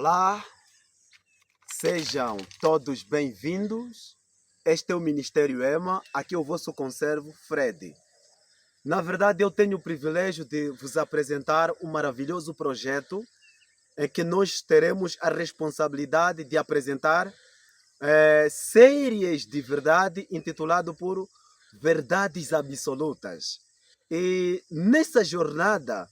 Olá, sejam todos bem-vindos. Este é o Ministério EMA, aqui é o vosso conservo Fred. Na verdade, eu tenho o privilégio de vos apresentar um maravilhoso projeto em que nós teremos a responsabilidade de apresentar séries de verdade intitulado por Verdades Absolutas. E nessa jornada,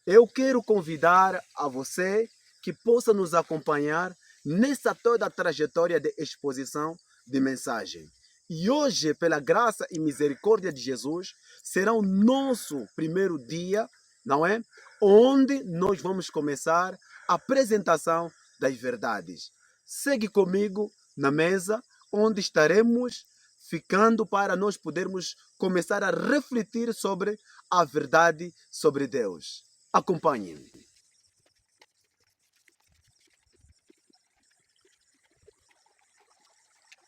eu quero convidar a você que possa nos acompanhar nessa toda a trajetória de exposição de mensagem. E hoje, pela graça e misericórdia de Jesus, será o nosso primeiro dia, não é? Onde nós vamos começar a apresentação das verdades. Segue comigo na mesa, onde estaremos ficando para nós podermos começar a refletir sobre a verdade sobre Deus. Acompanhe-me.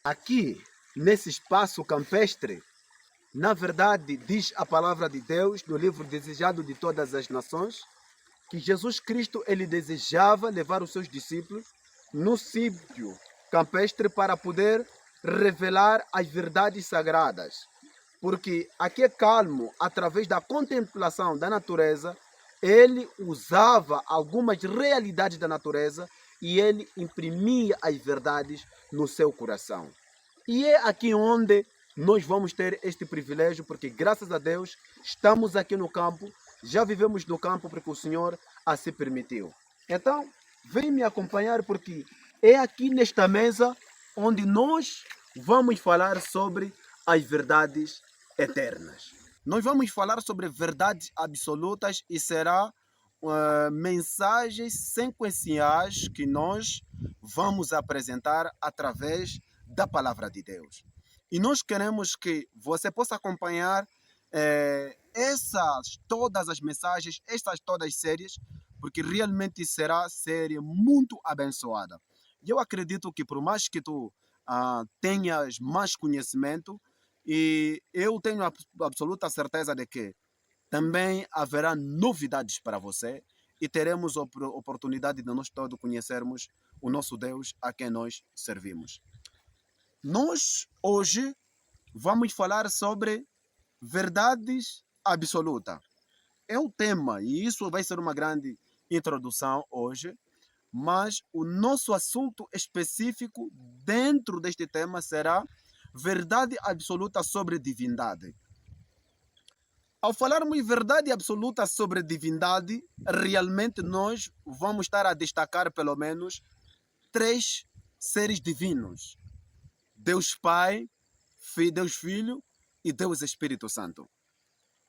Aqui, nesse espaço campestre, na verdade, diz a palavra de Deus no livro Desejado de Todas as Nações, que Jesus Cristo ele desejava levar os seus discípulos no sítio campestre para poder revelar as verdades sagradas. Porque aqui é calmo, através da contemplação da natureza, ele usava algumas realidades da natureza e ele imprimia as verdades no seu coração. E é aqui onde nós vamos ter este privilégio, porque graças a Deus estamos aqui no campo, já vivemos no campo porque o Senhor assim permitiu. Então, vem me acompanhar porque é aqui nesta mesa onde nós vamos falar sobre as verdades eternas. Nós vamos falar sobre verdades absolutas e será mensagens sequenciais que nós vamos apresentar através da palavra de Deus. E nós queremos que você possa acompanhar todas as mensagens, todas as séries, porque realmente será série muito abençoada. E eu acredito que por mais que tu tenhas mais conhecimento, e eu tenho a absoluta certeza de que também haverá novidades para você e teremos a oportunidade de nós todos conhecermos o nosso Deus a quem nós servimos. Nós hoje vamos falar sobre verdades absolutas. É um tema e isso vai ser uma grande introdução hoje, mas o nosso assunto específico dentro deste tema será verdade absoluta sobre divindade. Ao falarmos em verdade absoluta sobre divindade, realmente nós vamos estar a destacar pelo menos 3 seres divinos: Deus Pai, Deus Filho e Deus Espírito Santo.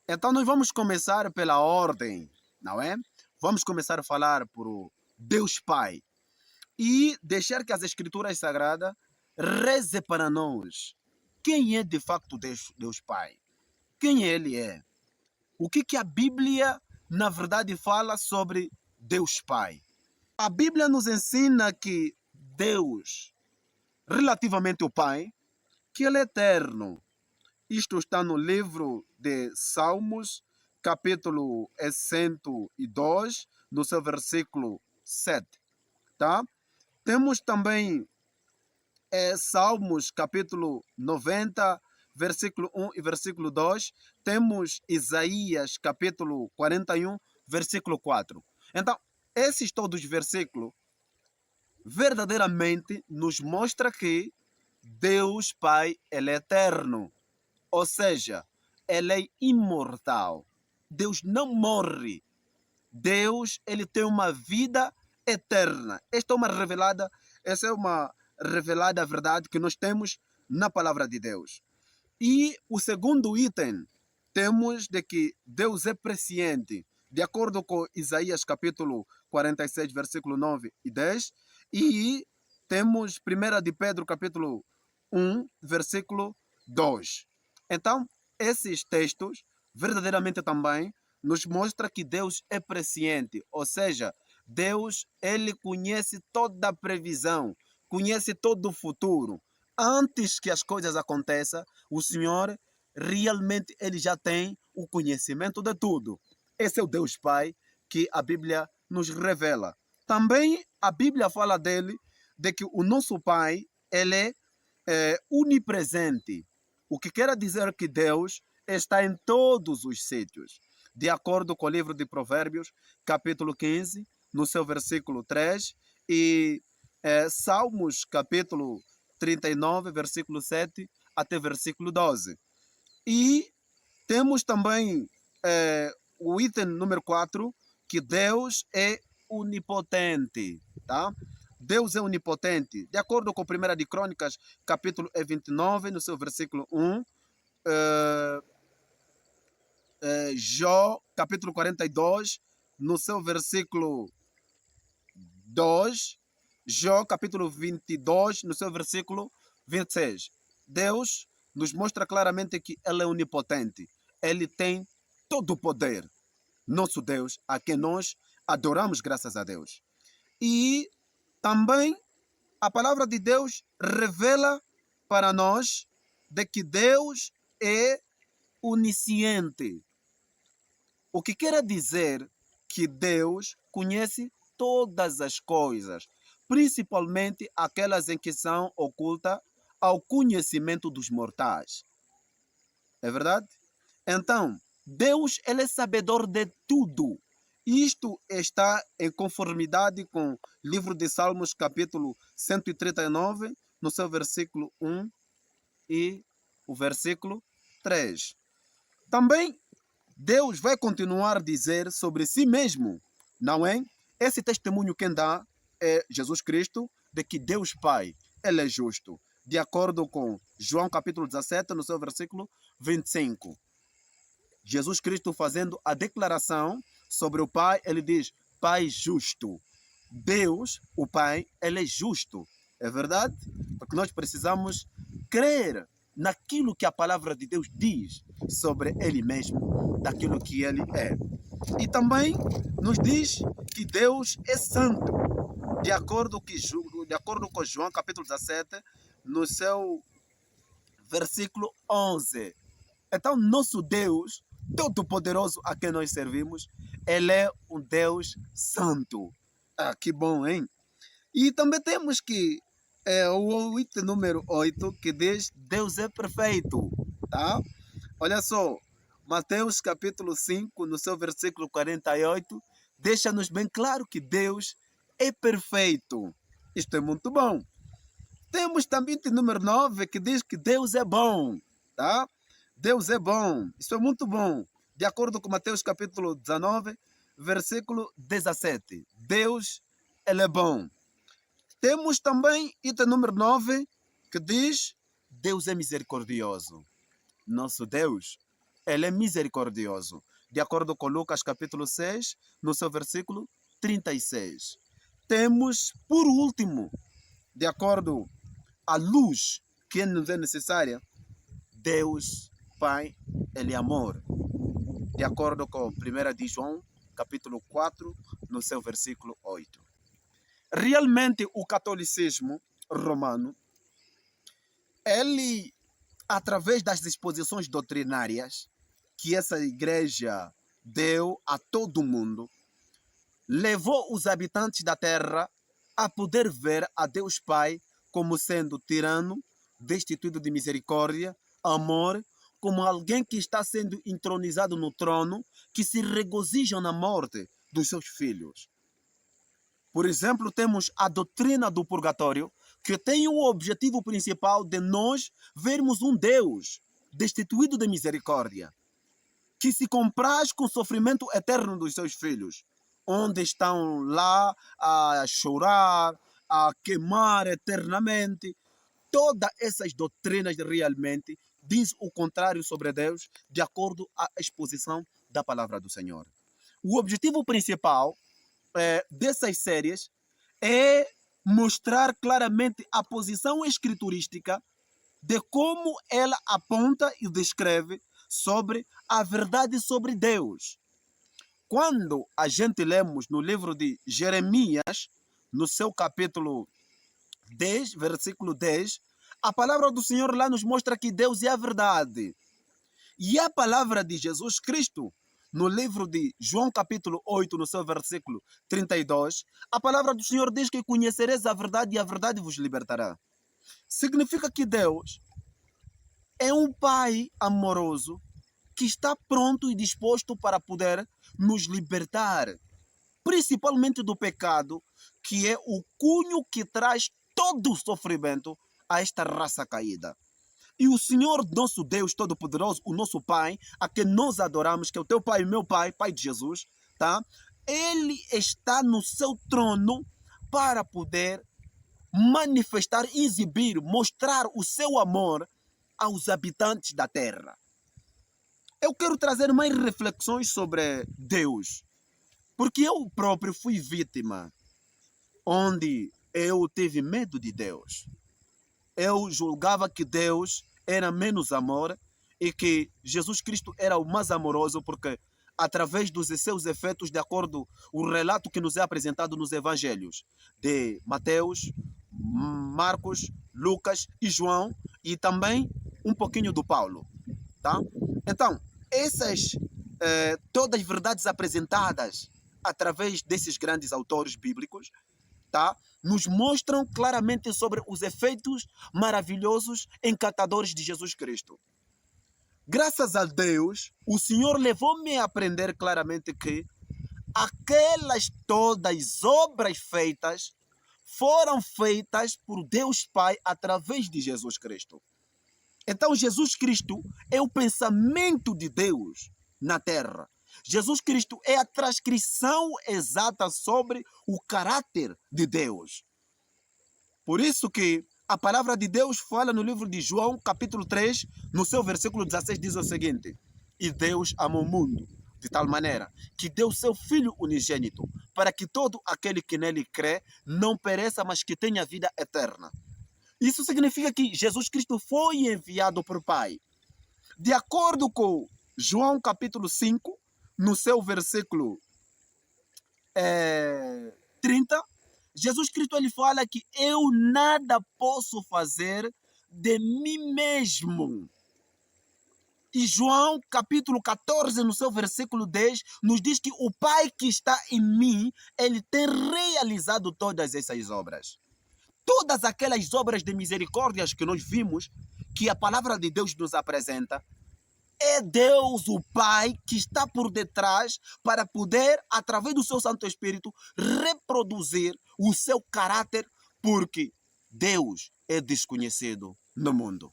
Então nós vamos começar pela ordem, não é? Vamos começar a falar por Deus Pai e deixar que as Escrituras Sagradas reze para nós. Quem é de facto Deus Pai? Quem Ele é? O que a Bíblia, na verdade, fala sobre Deus Pai? A Bíblia nos ensina que Deus, relativamente ao Pai, que Ele é eterno. Isto está no livro de Salmos, capítulo 102, no seu versículo 7. Tá? Temos também Salmos, capítulo 90, versículo 1 e versículo 2. Temos Isaías, capítulo 41, versículo 4. Então, esses todos os versículos verdadeiramente nos mostra que Deus Pai, Ele é eterno. Ou seja, Ele é imortal. Deus não morre. Deus, Ele tem uma vida eterna. Essa é uma revelada verdade que nós temos na palavra de Deus. E o segundo item, temos de que Deus é presciente, de acordo com Isaías capítulo 46, versículo 9 e 10. E temos 1 de Pedro capítulo 1, versículo 2. Então, esses textos verdadeiramente também nos mostra que Deus é presciente, ou seja, Deus, Ele conhece toda a previsão, conhece todo o futuro. Antes que as coisas aconteçam, o Senhor realmente Ele já tem o conhecimento de tudo. Esse é o Deus Pai que a Bíblia nos revela. também a Bíblia fala dele, de que o nosso Pai, ele é onipresente. O que quer dizer que Deus está em todos os sítios. De acordo com o livro de Provérbios, capítulo 15, no seu versículo 3, e Salmos, capítulo 39, versículo 7 até versículo 12. E temos também o item número 4, que Deus é onipotente, tá? Deus é onipotente. De acordo com 1 de Crônicas, capítulo 29, no seu versículo 1, Jó, capítulo 42, no seu versículo 2, Jó, capítulo 22, no seu versículo 26. Deus nos mostra claramente que Ele é onipotente. Ele tem todo o poder. Nosso Deus, a quem nós adoramos, graças a Deus. E também a palavra de Deus revela para nós de que Deus é onisciente. O que quer dizer que Deus conhece todas as coisas, principalmente aquelas em que são ocultas ao conhecimento dos mortais. É verdade? Então, Deus, ele é sabedor de tudo. Isto está em conformidade com o livro de Salmos, capítulo 139, no seu versículo 1 e o versículo 3. Também Deus vai continuar a dizer sobre si mesmo, não é? Esse testemunho quem dá é Jesus Cristo, de que Deus Pai, ele é justo. De acordo com João capítulo 17, no seu versículo 25. Jesus Cristo fazendo a declaração sobre o Pai, ele diz, Pai justo. Deus, o Pai, ele é justo. É verdade? Porque nós precisamos crer naquilo que a palavra de Deus diz sobre ele mesmo, daquilo que ele é. E também nos diz que Deus é santo, de acordo com João capítulo 17, no seu versículo 11. Então, nosso Deus, todo-poderoso a quem nós servimos, ele é um Deus santo. Ah, que bom, hein? E também temos que o item número 8, que diz Deus é perfeito, tá? Olha só, Mateus capítulo 5, no seu versículo 48, deixa-nos bem claro que Deus é perfeito. Isto é muito bom. Temos também o número 9, que diz que Deus é bom, tá? Deus é bom. Isso é muito bom. De acordo com Mateus capítulo 19, versículo 17. Deus, ele é bom. Temos também item número 9, que diz Deus é misericordioso. Nosso Deus, ele é misericordioso. De acordo com Lucas capítulo 6, no seu versículo 36. Temos, por último, de acordo à luz que nos é necessária, Deus, Pai, ele é amor. De acordo com 1 de João, capítulo 4, no seu versículo 8. Realmente o catolicismo romano, ele, através das disposições doutrinárias que essa igreja deu a todo mundo, levou os habitantes da terra a poder ver a Deus Pai como sendo tirano, destituído de misericórdia, amor, como alguém que está sendo entronizado no trono, que se regozija na morte dos seus filhos. Por exemplo, temos a doutrina do purgatório, que tem o objetivo principal de nós vermos um Deus destituído de misericórdia, que se compraz com o sofrimento eterno dos seus filhos, onde estão lá a chorar, a queimar eternamente. Todas essas doutrinas realmente diz o contrário sobre Deus, de acordo à exposição da palavra do Senhor. O objetivo principal dessas séries é mostrar claramente a posição escriturística de como ela aponta e descreve sobre a verdade sobre Deus. Quando a gente lemos no livro de Jeremias, no seu capítulo 10, versículo 10, a palavra do Senhor lá nos mostra que Deus é a verdade. E a palavra de Jesus Cristo no livro de João capítulo 8, no seu versículo 32, a palavra do Senhor diz que conhecereis a verdade e a verdade vos libertará. Significa que Deus é um Pai amoroso que está pronto e disposto para poder nos libertar, principalmente do pecado, que é o cunho que traz todo o sofrimento a esta raça caída. E o Senhor, nosso Deus Todo-Poderoso, o nosso Pai, a quem nós adoramos, que é o teu Pai e meu Pai, Pai de Jesus, tá? Ele está no seu trono para poder manifestar, exibir, mostrar o seu amor aos habitantes da terra. Eu quero trazer mais reflexões sobre Deus, porque eu próprio fui vítima, onde eu tive medo de Deus. Eu julgava que Deus era menos amor e que Jesus Cristo era o mais amoroso, porque através dos seus efeitos, de acordo com o relato que nos é apresentado nos evangelhos de Mateus, Marcos, Lucas e João, e também um pouquinho do Paulo, tá? Então, essas todas as verdades apresentadas através desses grandes autores bíblicos, tá? Nos mostram claramente sobre os efeitos maravilhosos, encantadores de Jesus Cristo. Graças a Deus, o Senhor levou-me a aprender claramente que aquelas todas obras feitas foram feitas por Deus Pai através de Jesus Cristo. Então, Jesus Cristo é o pensamento de Deus na terra. Jesus Cristo é a transcrição exata sobre o caráter de Deus. Por isso que a palavra de Deus fala no livro de João, capítulo 3, no seu versículo 16, diz o seguinte: e Deus amou o mundo de tal maneira que deu seu Filho unigênito, para que todo aquele que nele crê não pereça, mas que tenha vida eterna. Isso significa que Jesus Cristo foi enviado por Pai. De acordo com João capítulo 5, no seu versículo 30, Jesus Cristo ele fala que eu nada posso fazer de mim mesmo. E João capítulo 14, no seu versículo 10, nos diz que o Pai que está em mim, ele tem realizado todas essas obras. Todas aquelas obras de misericórdias que nós vimos, que a palavra de Deus nos apresenta, é Deus, o Pai, que está por detrás para poder, através do seu Santo Espírito, reproduzir o seu caráter, porque Deus é desconhecido no mundo.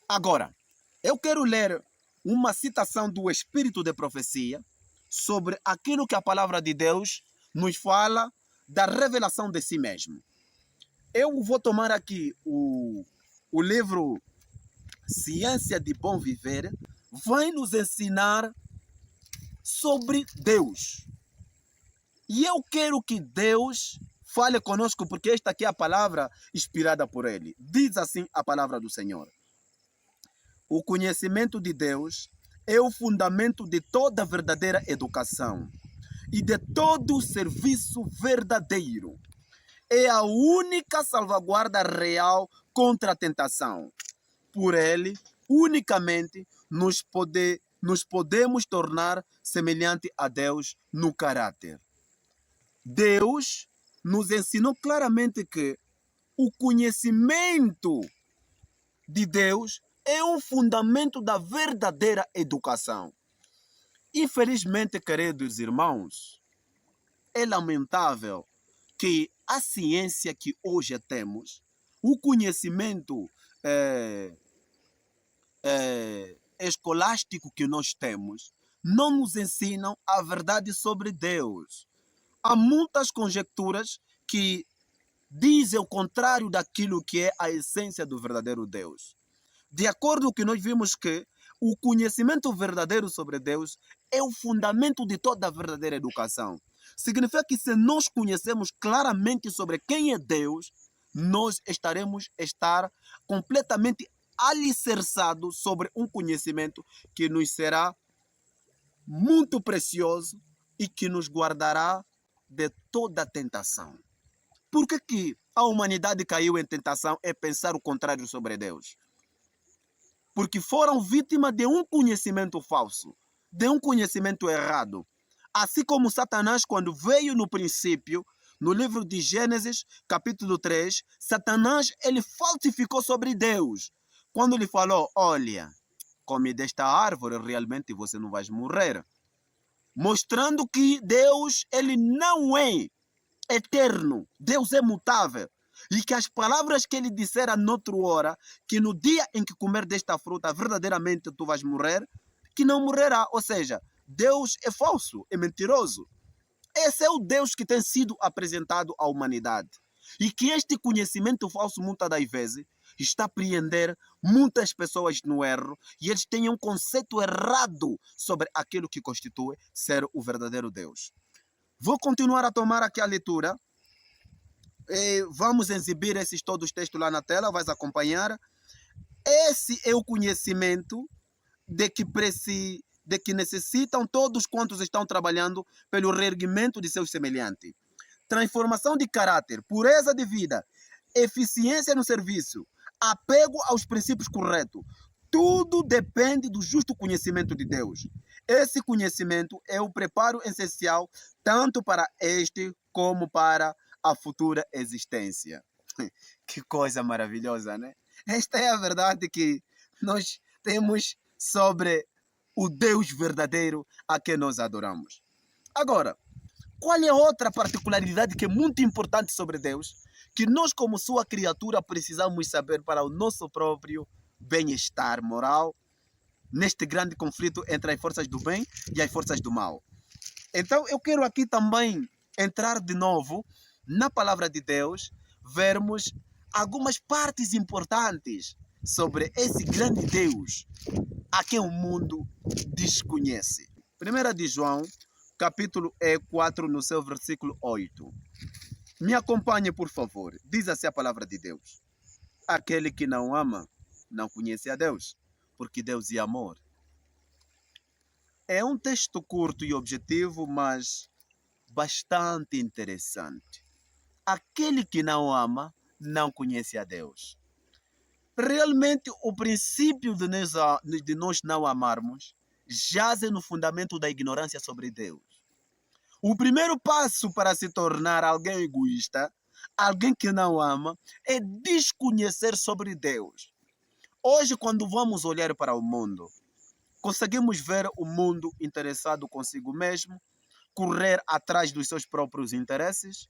Agora, eu quero ler uma citação do Espírito de Profecia sobre aquilo que a palavra de Deus nos fala da revelação de si mesmo. Eu vou tomar aqui o livro Ciência de Bom Viver, vai nos ensinar sobre Deus. E eu quero que Deus fale conosco, porque esta aqui é a palavra inspirada por Ele. Diz assim a palavra do Senhor: o conhecimento de Deus é o fundamento de toda verdadeira educação e de todo o serviço verdadeiro. É a única salvaguarda real contra a tentação. Por ele, unicamente, nos podemos tornar semelhante a Deus no caráter. Deus nos ensinou claramente que o conhecimento de Deus é um fundamento da verdadeira educação. Infelizmente, queridos irmãos, é lamentável que a ciência que hoje temos, o conhecimento escolástico que nós temos, não nos ensinam a verdade sobre Deus. Há muitas conjecturas que dizem o contrário daquilo que é a essência do verdadeiro Deus. De acordo com o que nós vimos que o conhecimento verdadeiro sobre Deus é o fundamento de toda a verdadeira educação. Significa que se nós conhecemos claramente sobre quem é Deus, nós estar completamente alicerçados sobre um conhecimento que nos será muito precioso e que nos guardará de toda tentação. Por que a humanidade caiu em tentação é pensar o contrário sobre Deus? Porque foram vítimas de um conhecimento falso. de um conhecimento errado. Assim como Satanás, quando veio no princípio, no livro de Gênesis, capítulo 3, Satanás ele falsificou sobre Deus. Quando ele falou, olha, come desta árvore, realmente você não vai morrer. Mostrando que Deus ele não é eterno, Deus é mutável. E que as palavras que ele dissera noutra hora, que no dia em que comer desta fruta, verdadeiramente tu vais morrer, que não morrerá. Ou seja, Deus é falso, é mentiroso. Esse é o Deus que tem sido apresentado à humanidade. E que este conhecimento falso, muitas das vezes, está a prender muitas pessoas no erro e eles têm um conceito errado sobre aquilo que constitui ser o verdadeiro Deus. Vou continuar a tomar aqui a leitura. Vamos exibir esses todos os textos lá na tela, vais acompanhar. Esse é o conhecimento de que necessitam todos quantos estão trabalhando pelo reerguimento de seus semelhantes. Transformação de caráter, pureza de vida, eficiência no serviço, apego aos princípios corretos. Tudo depende do justo conhecimento de Deus. Esse conhecimento é o preparo essencial tanto para este como para a futura existência. Que coisa maravilhosa, né? Esta é a verdade que nós temos sobre o Deus verdadeiro a quem nós adoramos. Agora, qual é outra particularidade que é muito importante sobre Deus, que nós como sua criatura precisamos saber para o nosso próprio bem-estar moral neste grande conflito entre as forças do bem e as forças do mal? Então eu quero aqui também entrar de novo na palavra de Deus, vermos algumas partes importantes sobre esse grande Deus a quem o mundo desconhece. 1 de João, capítulo 4, no seu versículo 8. Me acompanhe, por favor. Diz assim a palavra de Deus. Aquele que não ama, não conhece a Deus, porque Deus é amor. É um texto curto e objetivo, mas bastante interessante. Aquele que não ama, não conhece a Deus. Realmente, o princípio de nós não amarmos jaz no fundamento da ignorância sobre Deus. O primeiro passo para se tornar alguém egoísta, alguém que não ama, é desconhecer sobre Deus. Hoje, quando vamos olhar para o mundo, conseguimos ver o mundo interessado consigo mesmo, correr atrás dos seus próprios interesses,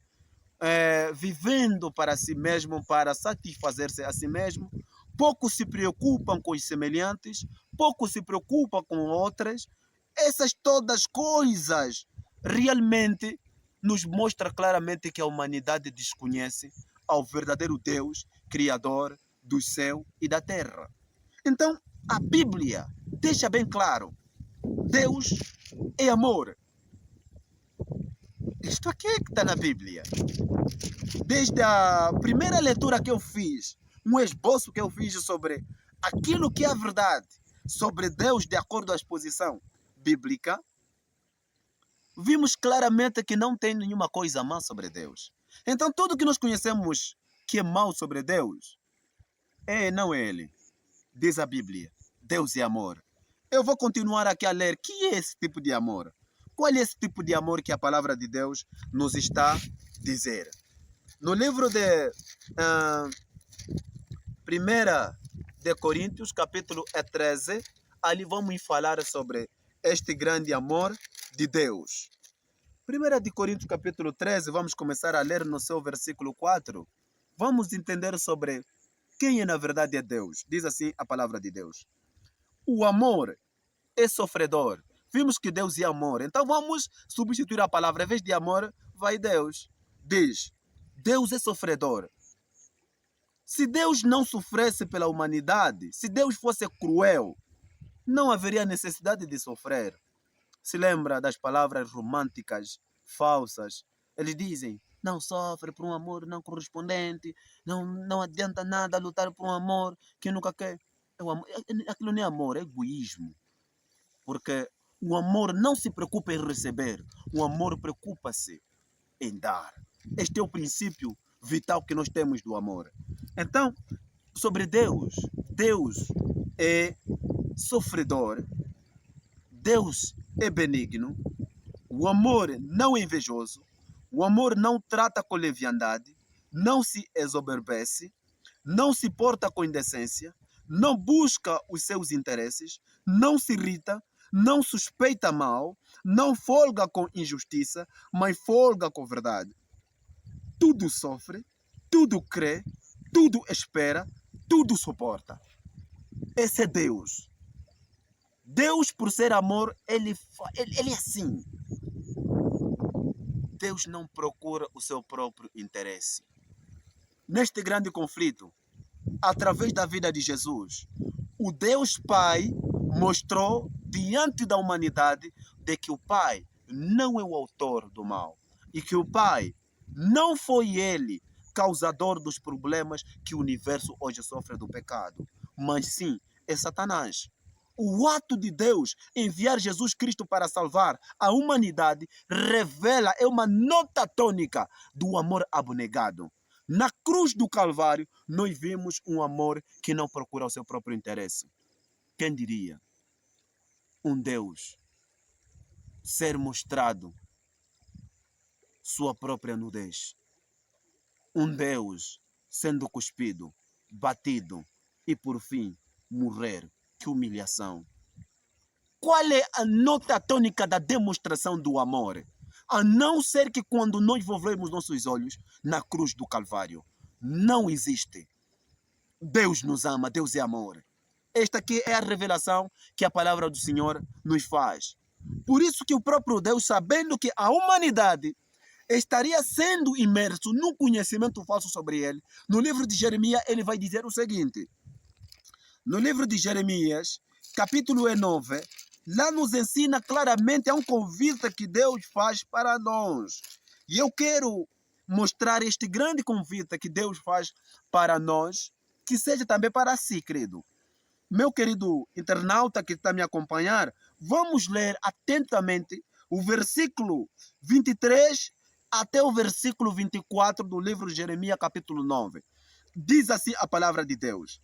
vivendo para si mesmo, para satisfazer-se a si mesmo. Pouco se preocupam com os semelhantes, pouco se preocupam com outras. Essas todas coisas realmente nos mostram claramente que a humanidade desconhece ao verdadeiro Deus, Criador do céu e da terra. Então, a Bíblia deixa bem claro, Deus é amor. Isto aqui é que está na Bíblia. Desde a primeira leitura que eu fiz, um esboço que eu fiz sobre aquilo que é a verdade sobre Deus de acordo à exposição bíblica, vimos claramente que não tem nenhuma coisa má sobre Deus. Então tudo que nós conhecemos que é mau sobre Deus, não é Ele. Diz a Bíblia, Deus é amor. Eu vou continuar aqui a ler. Que é esse tipo de amor? Qual é esse tipo de amor que a palavra de Deus nos está a dizer? No livro de 1 de Coríntios, capítulo 13, ali vamos falar sobre este grande amor de Deus. 1 de Coríntios, capítulo 13, vamos começar a ler no seu versículo 4. Vamos entender sobre quem na verdade é Deus. Diz assim a palavra de Deus. O amor é sofredor. Vimos que Deus é amor. Então vamos substituir a palavra. Em vez de amor, vai Deus. Diz, Deus é sofredor. Se Deus não sofresse pela humanidade, se Deus fosse cruel, não haveria necessidade de sofrer. Se lembra das palavras românticas, falsas? Eles dizem, não sofre por um amor não correspondente, não adianta nada lutar por um amor que nunca quer. Aquilo não é amor, é egoísmo. Porque o amor não se preocupa em receber, o amor preocupa-se em dar. Este é o princípio vital que nós temos do amor. Então, sobre Deus, Deus é sofredor, Deus é benigno, o amor não é invejoso, o amor não trata com leviandade, não se exoberbece, não se porta com indecência, não busca os seus interesses, não se irrita, não suspeita mal, não folga com injustiça, mas folga com verdade. Tudo sofre, tudo crê, tudo espera, tudo suporta. Esse é Deus. Deus, por ser amor, ele é assim. Deus não procura o seu próprio interesse. Neste grande conflito, através da vida de Jesus, o Deus Pai mostrou diante da humanidade de que o Pai não é o autor do mal e que o Pai não foi ele causador dos problemas que o universo hoje sofre do pecado, mas sim é Satanás. O ato de Deus enviar Jesus Cristo para salvar a humanidade revela, é uma nota tônica do amor abnegado. Na cruz do Calvário, nós vimos um amor que não procura o seu próprio interesse. Quem diria? Um Deus ser mostrado sua própria nudez. Um Deus sendo cuspido, batido e, por fim, morrer. Que humilhação! Qual é a nota tônica da demonstração do amor? A não ser que quando nós volvemos nossos olhos na cruz do Calvário. Não existe. Deus nos ama, Deus é amor. Esta aqui é a revelação que a palavra do Senhor nos faz. Por isso que o próprio Deus, sabendo que a humanidade estaria sendo imerso num conhecimento falso sobre ele, no livro de Jeremias ele vai dizer o seguinte. No livro de Jeremias, capítulo 9, lá nos ensina claramente, é um convite que Deus faz para nós. E eu quero mostrar este grande convite que Deus faz para nós, que seja também para si, querido. Meu querido internauta que está me acompanhar, vamos ler atentamente o versículo 23 até o versículo 24 do livro de Jeremias, capítulo 9. Diz assim a palavra de Deus.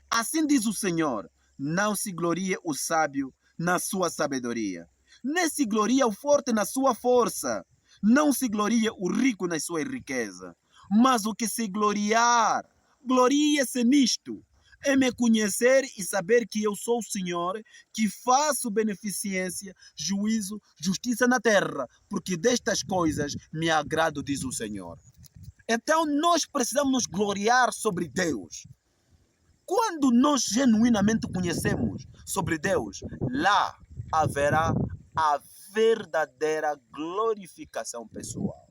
Assim diz o Senhor, não se glorie o sábio na sua sabedoria, nem se glorie o forte na sua força, não se glorie o rico na sua riqueza, mas o que se gloriar, glorie-se nisto, é me conhecer e saber que eu sou o Senhor, que faço beneficência, juízo, justiça na terra, porque destas coisas me agrado, diz o Senhor. Então nós precisamos nos gloriar sobre Deus. Quando nós genuinamente conhecemos sobre Deus, lá haverá a verdadeira glorificação pessoal.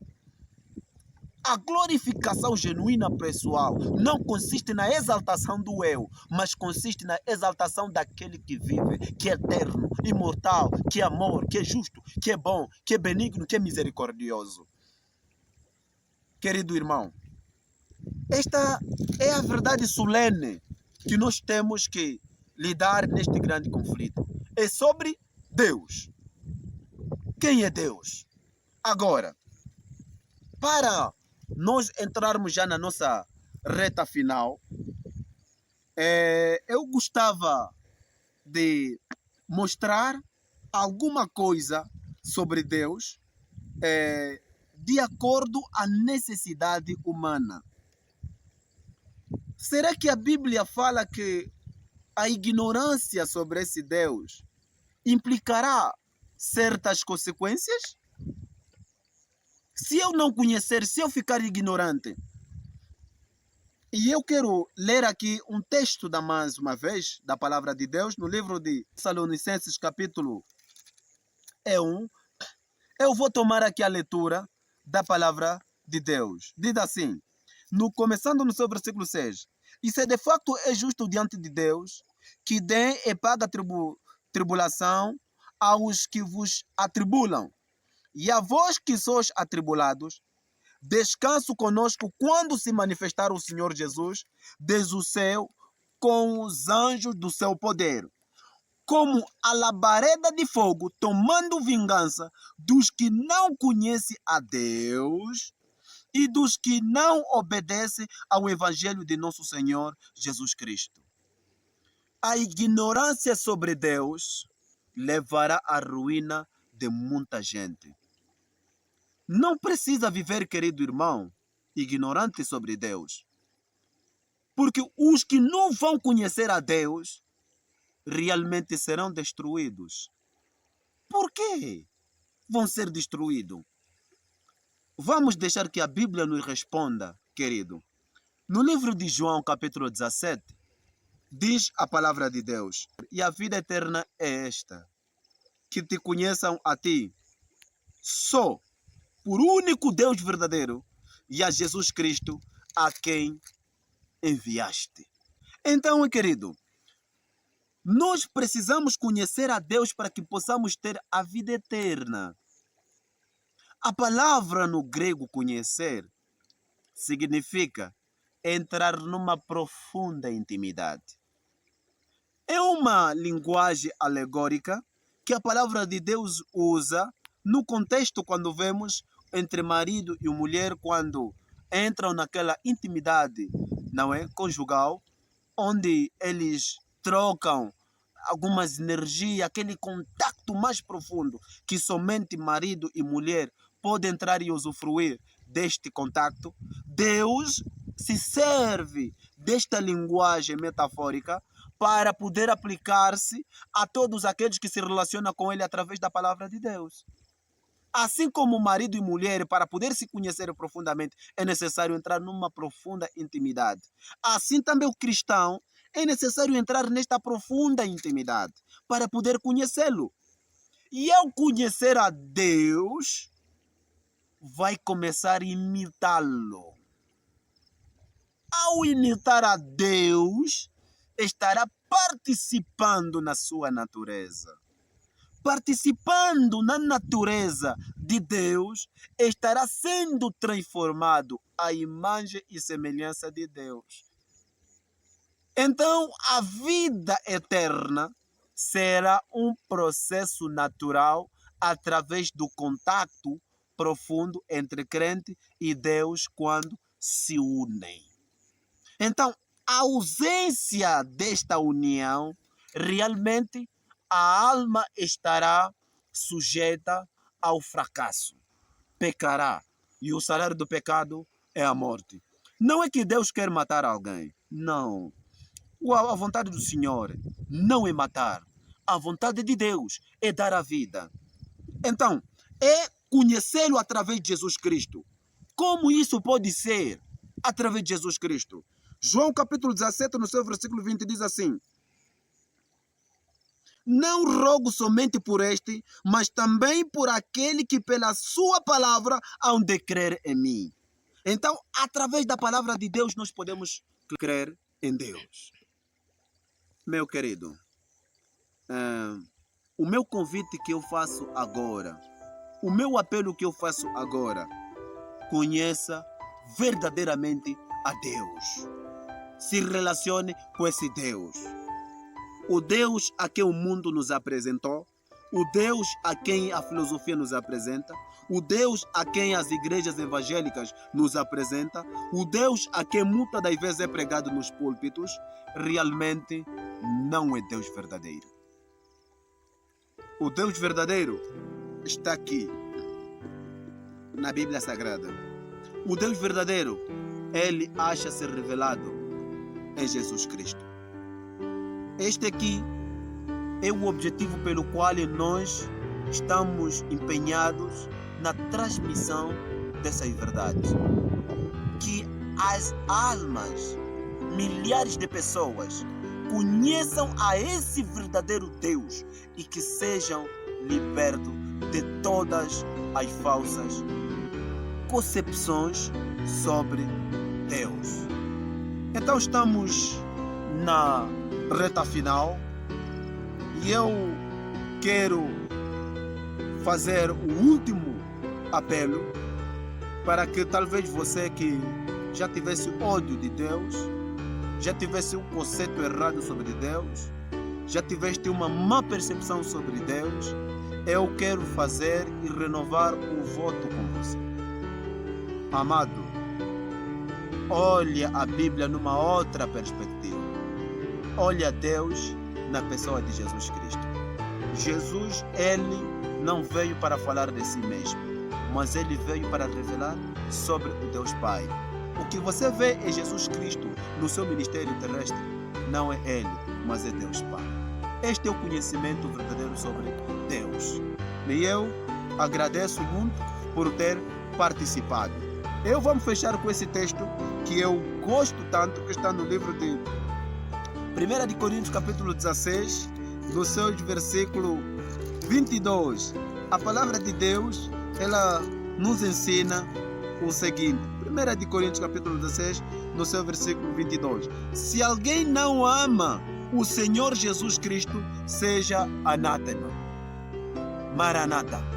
A glorificação genuína pessoal não consiste na exaltação do eu, mas consiste na exaltação daquele que vive, que é eterno, imortal, que é amor, que é justo, que é bom, que é benigno, que é misericordioso. Querido irmão, esta é a verdade solene que nós temos que lidar neste grande conflito. É sobre Deus. Quem é Deus? Agora, para nós entrarmos já na nossa reta final, eu gostava de mostrar alguma coisa sobre Deus de acordo à necessidade humana. Será que a Bíblia fala que a ignorância sobre esse Deus implicará certas consequências? Se eu não conhecer, se eu ficar ignorante, e eu quero ler aqui um texto mais uma vez da palavra de Deus no livro de Tessalonicenses capítulo 1, eu vou tomar aqui a leitura da palavra de Deus. Diz assim, começando no seu versículo 6, e se de facto é justo diante de Deus, que dê e paga tribulação aos que vos atribulam, e a vós que sois atribulados, descanso conosco quando se manifestar o Senhor Jesus desde o céu com os anjos do seu poder, como a labareda de fogo, tomando vingança dos que não conhecem a Deus e dos que não obedecem ao Evangelho de nosso Senhor Jesus Cristo. A ignorância sobre Deus levará à ruína de muita gente. Não precisa viver, querido irmão, ignorante sobre Deus. Porque os que não vão conhecer a Deus realmente serão destruídos. Por quê? Vão ser destruídos. Vamos deixar que a Bíblia nos responda, querido. No livro de João, capítulo 17, diz a palavra de Deus: e a vida eterna é esta, que te conheçam a ti, só por único Deus verdadeiro, e a Jesus Cristo, a quem enviaste. Então, querido, nós precisamos conhecer a Deus para que possamos ter a vida eterna. A palavra no grego conhecer significa entrar numa profunda intimidade. É uma linguagem alegórica que a palavra de Deus usa no contexto quando vemos entre marido e mulher, quando entram naquela intimidade, não é, conjugal, onde eles trocam algumas energias, aquele contato mais profundo que somente marido e mulher podem entrar e usufruir deste contato. Deus se serve desta linguagem metafórica para poder aplicar-se a todos aqueles que se relacionam com Ele através da palavra de Deus. Assim como marido e mulher, para poder se conhecer profundamente, é necessário entrar numa profunda intimidade. Assim também o cristão é necessário entrar nesta profunda intimidade para poder conhecê-lo. E ao conhecer a Deus, vai começar a imitá-lo. Ao imitar a Deus, estará participando na sua natureza. Participando na natureza de Deus, estará sendo transformado à imagem e semelhança de Deus. Então, a vida eterna será um processo natural através do contato profundo entre crente e Deus quando se unem. Então, a ausência desta união, realmente a alma estará sujeita ao fracasso. Pecará. E o salário do pecado é a morte. Não é que Deus quer matar alguém. Não. A vontade do Senhor não é matar. A vontade de Deus é dar a vida. Então, é conhecê-lo através de Jesus Cristo. Como isso pode ser? Através de Jesus Cristo. João capítulo 17, no seu versículo 20, diz assim: não rogo somente por este, mas também por aquele que pela sua palavra hão de crer em mim. Então, através da palavra de Deus, nós podemos crer em Deus. Meu querido, o meu convite que eu faço agora, o meu apelo que eu faço agora, conheça verdadeiramente a Deus. Se relacione com esse Deus. O Deus a quem o mundo nos apresentou, o Deus a quem a filosofia nos apresenta, o Deus a quem as igrejas evangélicas nos apresentam, o Deus a quem muitas das vezes é pregado nos púlpitos, realmente não é Deus verdadeiro. O Deus verdadeiro está aqui, na Bíblia Sagrada. O Deus verdadeiro, ele acha ser revelado em Jesus Cristo. Este aqui é o objetivo pelo qual nós estamos empenhados na transmissão dessas verdades. Que as almas, milhares de pessoas, conheçam a esse verdadeiro Deus e que sejam libertos de todas as falsas concepções sobre Deus. Então estamos na reta final e eu quero fazer o último apelo para que talvez você que já tivesse ódio de Deus, já tivesse um conceito errado sobre Deus, já tiveste uma má percepção sobre Deus, eu quero fazer e renovar o voto com você. Amado, olha a Bíblia numa outra perspectiva. Olha Deus na pessoa de Jesus Cristo. Jesus, ele não veio para falar de si mesmo, mas ele veio para revelar sobre o Deus Pai. O que você vê é Jesus Cristo no seu ministério terrestre. Não é Ele, mas é Deus Pai. Este é o conhecimento verdadeiro sobre Deus. E eu agradeço muito por ter participado. Eu vou fechar com esse texto que eu gosto tanto, que está no livro de 1 de Coríntios capítulo 16, no seu versículo 22. A palavra de Deus, ela nos ensina o seguinte. 1 de Coríntios capítulo 16, no seu versículo 22. Se alguém não ama o Senhor Jesus Cristo, seja anátema. Maranata.